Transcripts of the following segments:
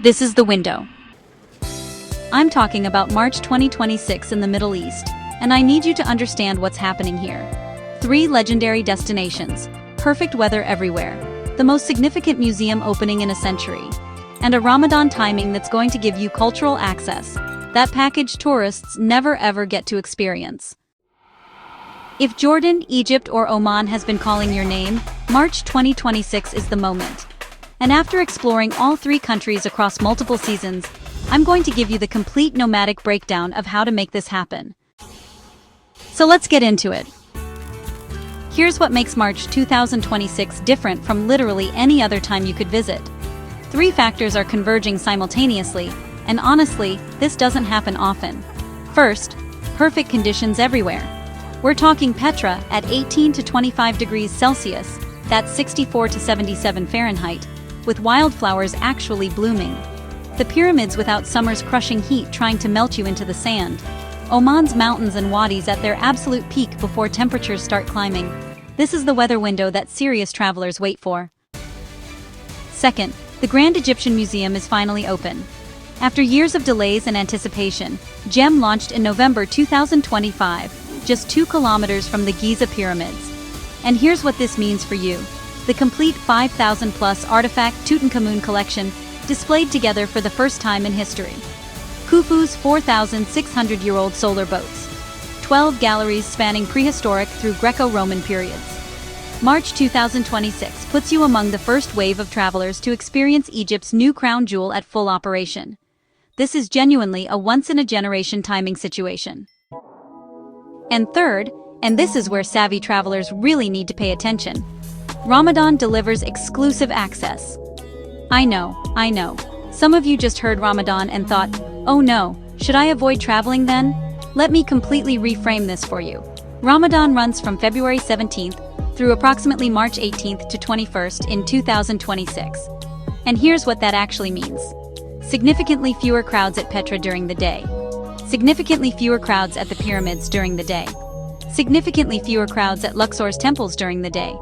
This is the window. I'm talking about March 2026 in the Middle East, and I need you to understand what's happening here. 3 legendary destinations, perfect weather everywhere, the most significant museum opening in a century, and a Ramadan timing that's going to give you cultural access that package tourists never ever get to experience. If Jordan, Egypt, or Oman has been calling your name, March 2026 is the moment. And after exploring all 3 countries across multiple seasons, I'm going to give you the complete nomadic breakdown of how to make this happen. So let's get into it. Here's what makes March 2026 different from literally any other time you could visit. 3 factors are converging simultaneously, and honestly, this doesn't happen often. First, perfect conditions everywhere. We're talking Petra at 18 to 25 degrees Celsius, that's 64 to 77 Fahrenheit, with wildflowers actually blooming. The pyramids without summer's crushing heat trying to melt you into the sand. Oman's mountains and wadis at their absolute peak before temperatures start climbing. This is the weather window that serious travelers wait for. Second, the Grand Egyptian Museum is finally open. After years of delays and anticipation, GEM launched in November 2025, just 2 kilometers from the Giza pyramids. And here's what this means for you. The complete 5,000-plus artifact Tutankhamun collection displayed together for the first time in history. Khufu's 4,600-year-old solar boats. 12 galleries spanning prehistoric through Greco-Roman periods. March 2026 puts you among the first wave of travelers to experience Egypt's new crown jewel at full operation. This is genuinely a once-in-a-generation timing situation. And third, and this is where savvy travelers really need to pay attention, Ramadan delivers exclusive access. I know. Some of you just heard Ramadan and thought, oh no, should I avoid traveling then? Let me completely reframe this for you. Ramadan runs from February 17th through approximately March 18th to 21st in 2026. And here's what that actually means. Significantly fewer crowds at Petra during the day. Significantly fewer crowds at the pyramids during the day. Significantly fewer crowds at Luxor's temples during the day.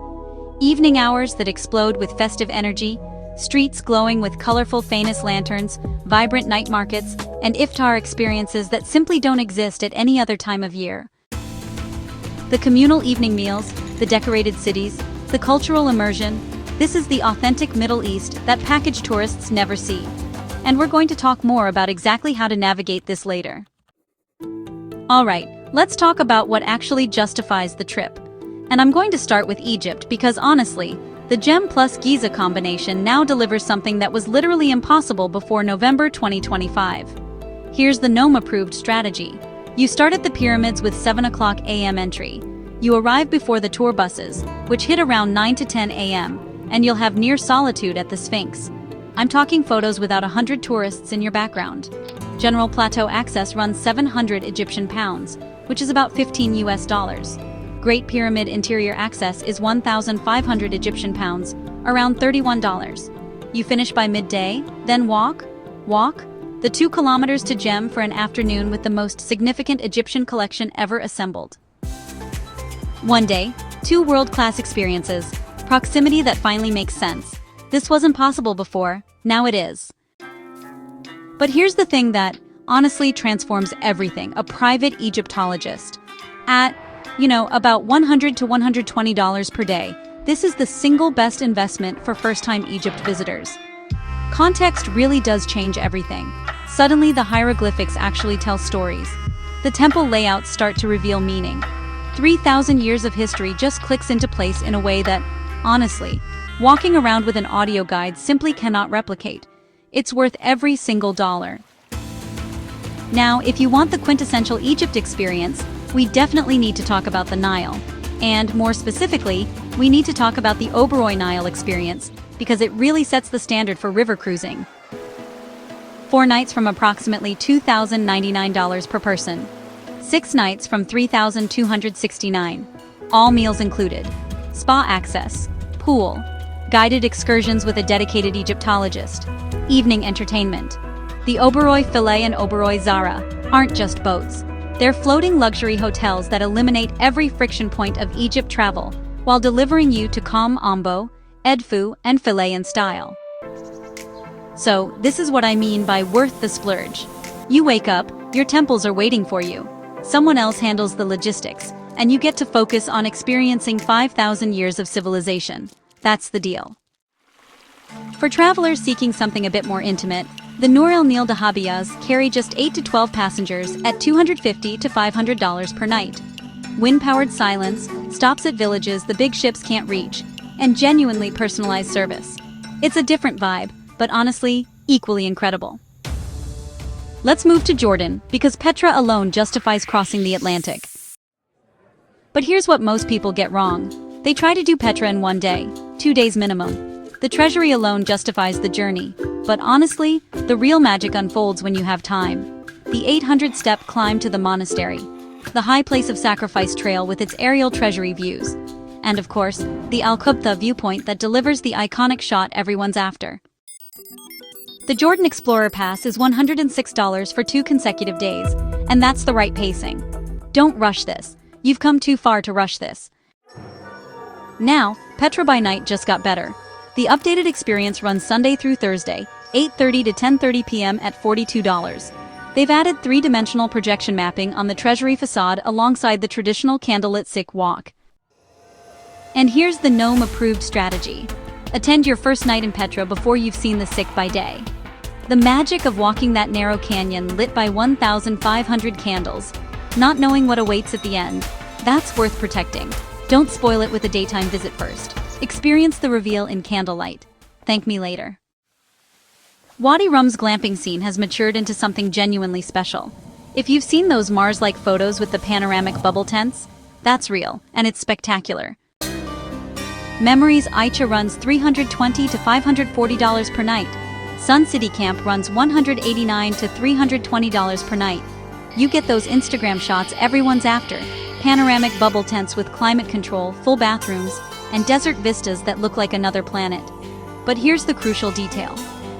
Evening hours that explode with festive energy, streets glowing with colorful Fanus lanterns, vibrant night markets, and iftar experiences that simply don't exist at any other time of year. The communal evening meals, the decorated cities, the cultural immersion, this is the authentic Middle East that package tourists never see. And we're going to talk more about exactly how to navigate this later. Alright, let's talk about what actually justifies the trip. And I'm going to start with Egypt because honestly, the GEM plus Giza combination now delivers something that was literally impossible before November 2025. Here's the Gnome-approved strategy. You start at the pyramids with 7 o'clock a.m. entry. You arrive before the tour buses, which hit around 9 to 10 a.m., and you'll have near solitude at the Sphinx. I'm talking photos without 100 tourists in your background. General plateau access runs 700 Egyptian pounds, which is about $15 US. Great Pyramid interior access is 1,500 Egyptian pounds, around $31. You finish by midday, then walk the 2 kilometers to GEM for an afternoon with the most significant Egyptian collection ever assembled. One day, 2 world-class experiences, proximity that finally makes sense. This wasn't possible before, now it is. But here's the thing that, honestly, transforms everything. A private Egyptologist. At about $100 to $120 per day. This is the single best investment for first-time Egypt visitors. Context really does change everything. Suddenly the hieroglyphics actually tell stories. The temple layouts start to reveal meaning. 3,000 years of history just clicks into place in a way that, honestly, walking around with an audio guide simply cannot replicate. It's worth every single dollar. Now, if you want the quintessential Egypt experience, we definitely need to talk about the Nile. And more specifically, we need to talk about the Oberoi Nile experience, because it really sets the standard for river cruising. 4 nights from approximately $2,099 per person. 6 nights from $3,269. All meals included. Spa access, pool, guided excursions with a dedicated Egyptologist, evening entertainment. The Oberoi Filet and Oberoi Zara aren't just boats. They're floating luxury hotels that eliminate every friction point of Egypt travel while delivering you to Calm Ombo, Edfu, and Filet in style. So, this is what I mean by worth the splurge. You wake up, your temples are waiting for you. Someone else handles the logistics, and you get to focus on experiencing 5,000 years of civilization. That's the deal. For travelers seeking something a bit more intimate, the Nur El Nil Dahabiyas carry just 8 to 12 passengers at $250 to $500 per night. Wind-powered silence, stops at villages the big ships can't reach, and genuinely personalized service. It's a different vibe, but honestly, equally incredible. Let's move to Jordan, because Petra alone justifies crossing the Atlantic. But here's what most people get wrong. They try to do Petra in 1 day, 2 days minimum. The treasury alone justifies the journey, but honestly, the real magic unfolds when you have time. The 800-step climb to the monastery, the high place of sacrifice trail with its aerial treasury views, and of course, the Al-Qubtha viewpoint that delivers the iconic shot everyone's after. The Jordan Explorer Pass is $106 for 2 consecutive days, and that's the right pacing. Don't rush this. You've come too far to rush this. Now, Petra by night just got better. The updated experience runs Sunday through Thursday, 8:30 to 10:30 p.m. at $42. They've added 3-dimensional projection mapping on the treasury facade alongside the traditional candlelit sikh walk. And here's the Gnome-approved strategy. Attend your first night in Petra before you've seen the sikh by day. The magic of walking that narrow canyon lit by 1,500 candles, not knowing what awaits at the end, that's worth protecting. Don't spoil it with a daytime visit first. Experience the reveal in candlelight. Thank me later. Wadi Rum's glamping scene has matured into something genuinely special. If you've seen those Mars-like photos with the panoramic bubble tents, that's real, and it's spectacular. Memories Aicha runs $320 to $540 per night. Sun City Camp runs $189 to $320 per night. You get those Instagram shots everyone's after. Panoramic bubble tents with climate control, full bathrooms, and desert vistas that look like another planet. But here's the crucial detail.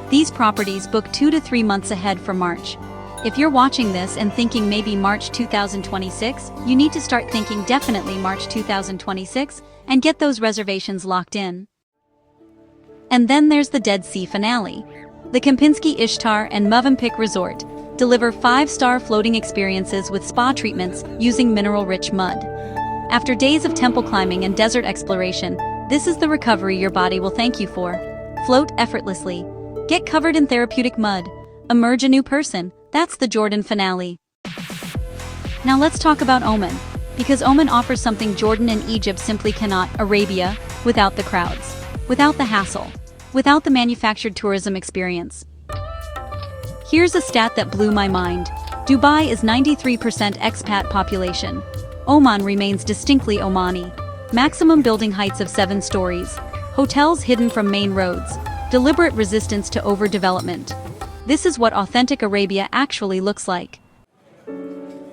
These properties book 2 to 3 months ahead for March. If you're watching this and thinking maybe March 2026, you need to start thinking definitely March 2026 and get those reservations locked in. And then there's the Dead Sea finale. The Kempinski Ishtar and Movenpick Resort deliver 5-star floating experiences with spa treatments using mineral-rich mud. After days of temple climbing and desert exploration, this is the recovery your body will thank you for. Float effortlessly. Get covered in therapeutic mud. Emerge a new person. That's the Jordan finale. Now let's talk about Oman, because Oman offers something Jordan and Egypt simply cannot: Arabia, without the crowds, without the hassle, without the manufactured tourism experience. Here's a stat that blew my mind. Dubai is 93% expat population. Oman remains distinctly Omani. Maximum building heights of 7 stories. Hotels hidden from main roads. Deliberate resistance to overdevelopment. This is what authentic Arabia actually looks like.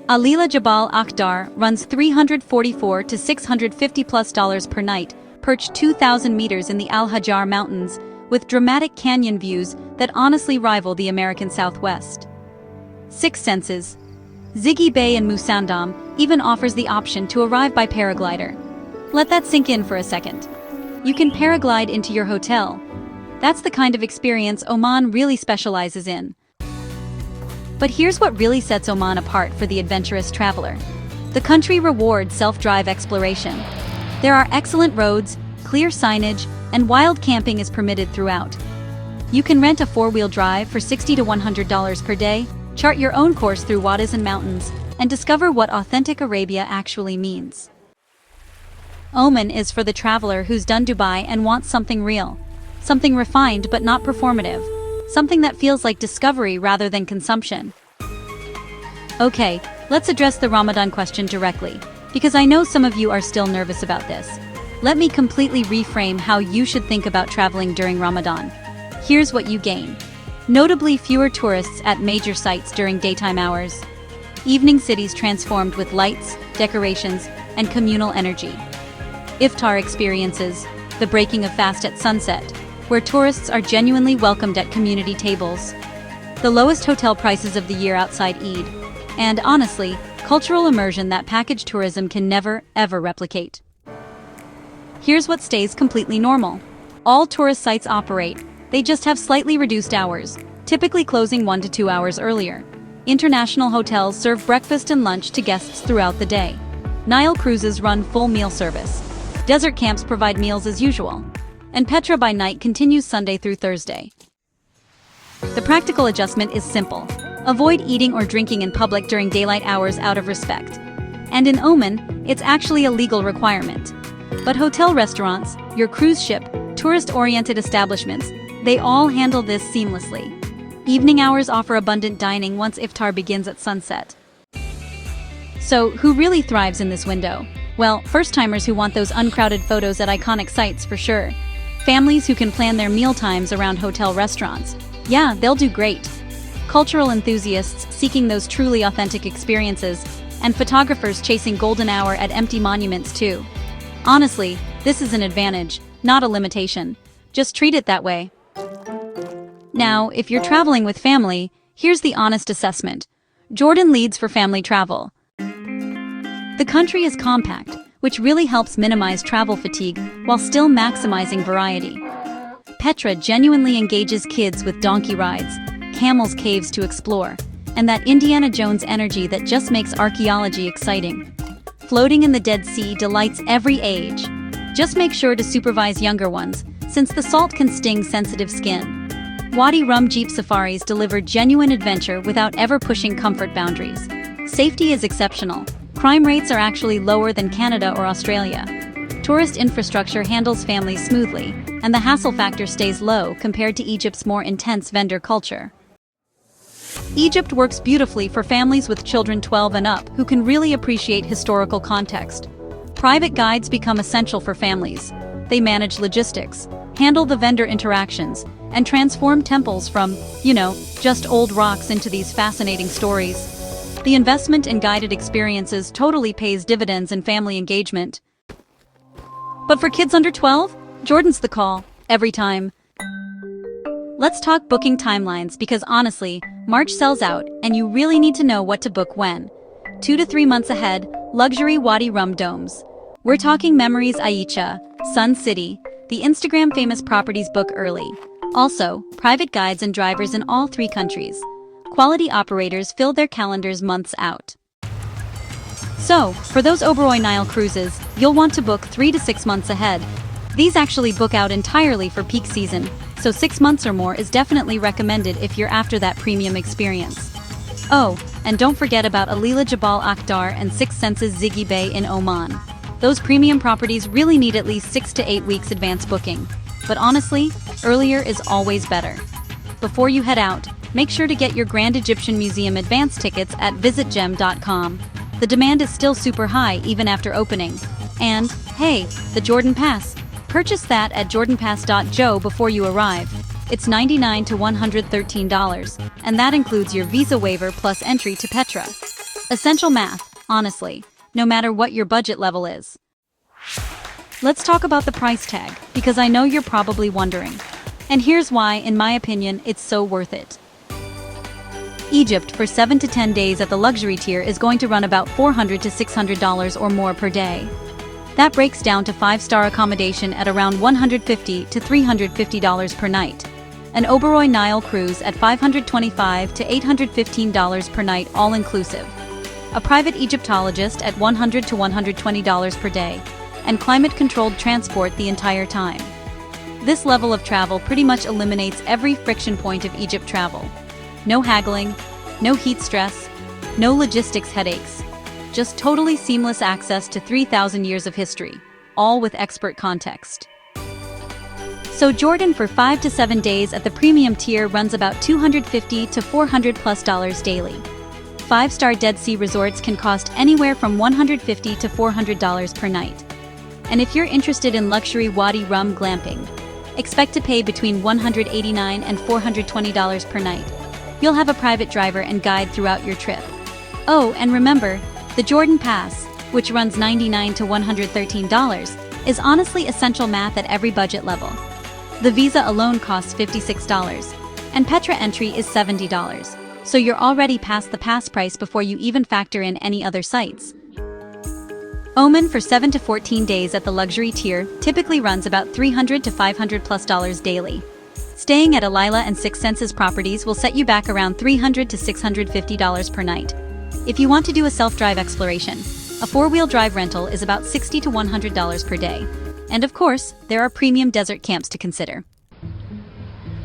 Alila Jabal Akhdar runs $344 to $650+ per night, perched 2,000 meters in the Al Hajar Mountains, with dramatic canyon views that honestly rival the American Southwest. 6 Senses. Ziggy Bay in Musandam even offers the option to arrive by paraglider. Let that sink in for a second. You can paraglide into your hotel. That's the kind of experience Oman really specializes in. But here's what really sets Oman apart for the adventurous traveler. The country rewards self-drive exploration. There are excellent roads, clear signage, and wild camping is permitted throughout. You can rent a 4-wheel drive for $60 to $100 per day, chart your own course through wadis and mountains, and discover what authentic Arabia actually means. Oman is for the traveler who's done Dubai and wants something real. Something refined but not performative. Something that feels like discovery rather than consumption. Okay, let's address the Ramadan question directly, because I know some of you are still nervous about this. Let me completely reframe how you should think about traveling during Ramadan. Here's what you gain. Notably fewer tourists at major sites during daytime hours. Evening cities transformed with lights, decorations, and communal energy. Iftar experiences, the breaking of fast at sunset, where tourists are genuinely welcomed at community tables. The lowest hotel prices of the year outside Eid. And honestly, cultural immersion that package tourism can never, ever replicate. Here's what stays completely normal. All tourist sites operate. They just have slightly reduced hours, typically closing 1 to 2 hours earlier. International hotels serve breakfast and lunch to guests throughout the day. Nile cruises run full meal service. Desert camps provide meals as usual. And Petra by night continues Sunday through Thursday. The practical adjustment is simple. Avoid eating or drinking in public during daylight hours out of respect. And in Oman, it's actually a legal requirement. But hotel restaurants, your cruise ship, tourist-oriented establishments, they all handle this seamlessly. Evening hours offer abundant dining once iftar begins at sunset. So, who really thrives in this window? Well, first-timers who want those uncrowded photos at iconic sites for sure. Families who can plan their meal times around hotel restaurants. Yeah, they'll do great. Cultural enthusiasts seeking those truly authentic experiences, and photographers chasing golden hour at empty monuments too. Honestly, this is an advantage, not a limitation. Just treat it that way. Now, if you're traveling with family, here's the honest assessment. Jordan leads for family travel. The country is compact, which really helps minimize travel fatigue while still maximizing variety. Petra genuinely engages kids with donkey rides, camels' caves to explore, and that Indiana Jones energy that just makes archaeology exciting. Floating in the Dead Sea delights every age. Just make sure to supervise younger ones, since the salt can sting sensitive skin. Wadi Rum Jeep safaris deliver genuine adventure without ever pushing comfort boundaries. Safety is exceptional. Crime rates are actually lower than Canada or Australia. Tourist infrastructure handles families smoothly, and the hassle factor stays low compared to Egypt's more intense vendor culture. Egypt works beautifully for families with children 12 and up who can really appreciate historical context. Private guides become essential for families. They manage logistics, handle the vendor interactions, and transform temples from, just old rocks into these fascinating stories. The investment in guided experiences totally pays dividends in family engagement. But for kids under 12, Jordan's the call, every time. Let's talk booking timelines because honestly, March sells out and you really need to know what to book when. 2 to 3 months ahead, luxury Wadi Rum domes. We're talking Memories Aicha, Sun City, the Instagram famous properties book early. Also, private guides and drivers in all 3 countries. Quality operators fill their calendars months out. So, for those Oberoi Nile cruises, you'll want to book 3 to 6 months ahead. These actually book out entirely for peak season, so 6 months or more is definitely recommended if you're after that premium experience. Oh, and don't forget about Alila Jabal Akhdar and Six Senses Ziggy Bay in Oman. Those premium properties really need at least 6 to 8 weeks advance booking. But honestly, earlier is always better. Before you head out, make sure to get your Grand Egyptian Museum advance tickets at visitgem.com. The demand is still super high even after opening. And, hey, the Jordan Pass. Purchase that at jordanpass.jo before you arrive. It's $99 to $113, and that includes your visa waiver plus entry to Petra. Essential math, honestly, no matter what your budget level is. Let's talk about the price tag, because I know you're probably wondering. And here's why, in my opinion, it's so worth it. Egypt for 7 to 10 days at the luxury tier is going to run about $400 to $600 or more per day. That breaks down to 5-star accommodation at around $150 to $350 per night. An Oberoi Nile cruise at $525 to $815 per night all-inclusive. A private Egyptologist at $100 to $120 per day. And climate-controlled transport the entire time. This level of travel pretty much eliminates every friction point of Egypt travel. No haggling, no heat stress, no logistics headaches. Just totally seamless access to 3,000 years of history, all with expert context. So Jordan for 5 to 7 days at the premium tier runs about $250 to $400+ daily. 5-star Dead Sea resorts can cost anywhere from $150 to $400 per night. And if you're interested in luxury Wadi Rum glamping, expect to pay between $189 and $420 per night. You'll have a private driver and guide throughout your trip. Oh, and remember, the Jordan Pass, which runs $99 to $113, is honestly essential math at every budget level. The visa alone costs $56, and Petra entry is $70, so you're already past the pass price before you even factor in any other sites. Oman for 7 to 14 days at the luxury tier typically runs about $300 to $500+ daily. Staying at Alila and Six Senses properties will set you back around $300 to $650 per night. If you want to do a self-drive exploration, a four-wheel drive rental is about $60 to $100 per day. And of course, there are premium desert camps to consider.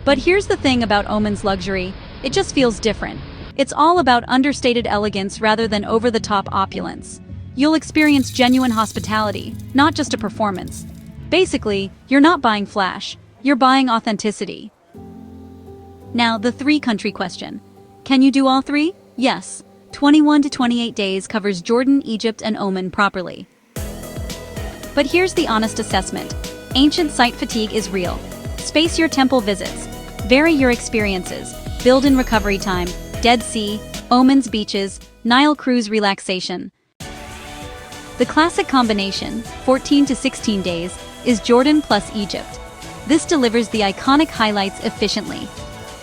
But here's the thing about Oman's luxury, it just feels different. It's all about understated elegance rather than over-the-top opulence. You'll experience genuine hospitality, not just a performance. Basically, you're not buying flash, you're buying authenticity. Now, the three-country question. Can you do all three? Yes. 21 to 28 days covers Jordan, Egypt, and Oman properly. But here's the honest assessment. Ancient site fatigue is real. Space your temple visits. Vary your experiences. Build in recovery time. Dead Sea, Oman's beaches, Nile cruise relaxation. The classic combination, 14 to 16 days, is Jordan plus Egypt. This delivers the iconic highlights efficiently.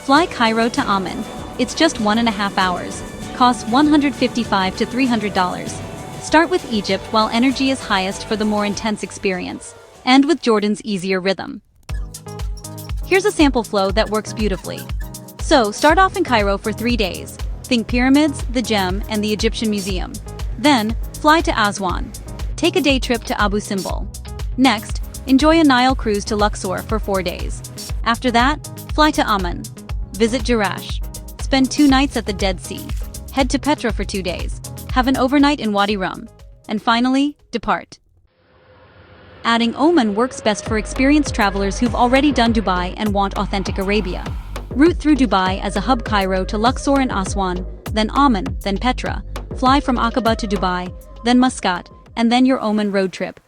Fly Cairo to Oman. It's just 1.5 hours. Costs $155 to $300. Start with Egypt while energy is highest for the more intense experience. End with Jordan's easier rhythm. Here's a sample flow that works beautifully. So, start off in Cairo for 3 days. Think pyramids, the Gem, and the Egyptian Museum. Then, fly to Aswan. Take a day trip to Abu Simbel. Next, enjoy a Nile cruise to Luxor for 4 days. After that, fly to Oman. Visit Jerash. Spend 2 nights at the Dead Sea. Head to Petra for 2 days. Have an overnight in Wadi Rum. And finally, depart. Adding Oman works best for experienced travelers who've already done Dubai and want authentic Arabia. Route through Dubai as a hub Cairo to Luxor and Aswan, then Oman, then Petra. Fly from Aqaba to Dubai, then Muscat, and then your Oman road trip.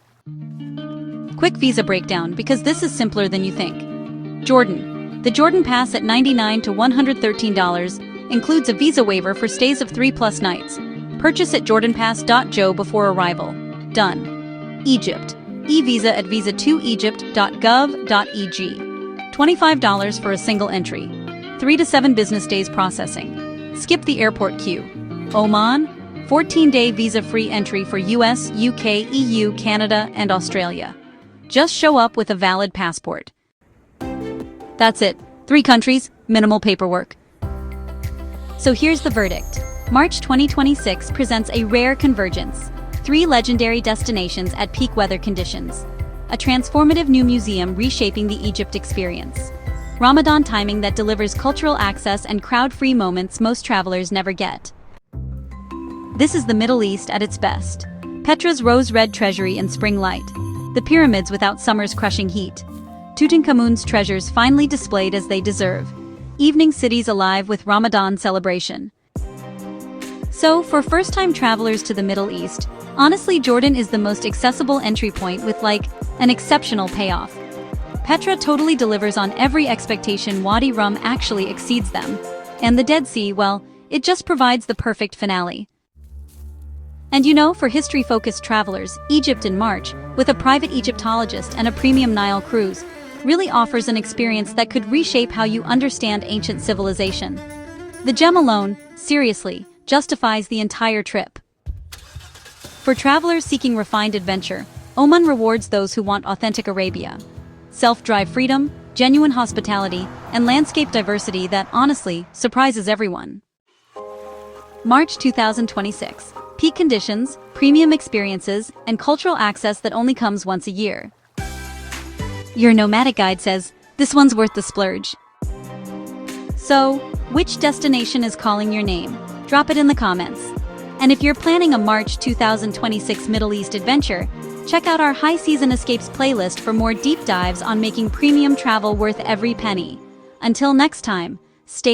Quick visa breakdown because this is simpler than you think. Jordan. The Jordan Pass at $99 to $113 includes a visa waiver for stays of 3+ nights. Purchase at jordanpass.jo before arrival. Done. Egypt. E-visa at visa2egypt.gov.eg. $25 for a single entry. 3 to 7 business days processing. Skip the airport queue. Oman. 14-day visa-free entry for US, UK, EU, Canada, and Australia. Just show up with a valid passport. That's it. 3 countries, minimal paperwork. So here's the verdict. March 2026 presents a rare convergence. 3 legendary destinations at peak weather conditions. A transformative new museum reshaping the Egypt experience. Ramadan timing that delivers cultural access and crowd-free moments most travelers never get. This is the Middle East at its best. Petra's rose-red treasury in spring light. The pyramids without summer's crushing heat. Tutankhamun's treasures finely displayed as they deserve. Evening cities alive with Ramadan celebration. So, for first-time travelers to the Middle East, honestly, Jordan is the most accessible entry point with an exceptional payoff. Petra totally delivers on every expectation. Wadi Rum actually exceeds them. And the Dead Sea, well, it just provides the perfect finale. And for history-focused travelers, Egypt in March, with a private Egyptologist and a premium Nile cruise, really offers an experience that could reshape how you understand ancient civilization. The Gem alone, seriously, justifies the entire trip. For travelers seeking refined adventure, Oman rewards those who want authentic Arabia. Self-drive freedom, genuine hospitality, and landscape diversity that, honestly, surprises everyone. March 2026. Peak conditions, premium experiences, and cultural access that only comes once a year. Your nomadic guide says, this one's worth the splurge. So, which destination is calling your name? Drop it in the comments. And if you're planning a March 2026 Middle East adventure, check out our High Season Escapes playlist for more deep dives on making premium travel worth every penny. Until next time, stay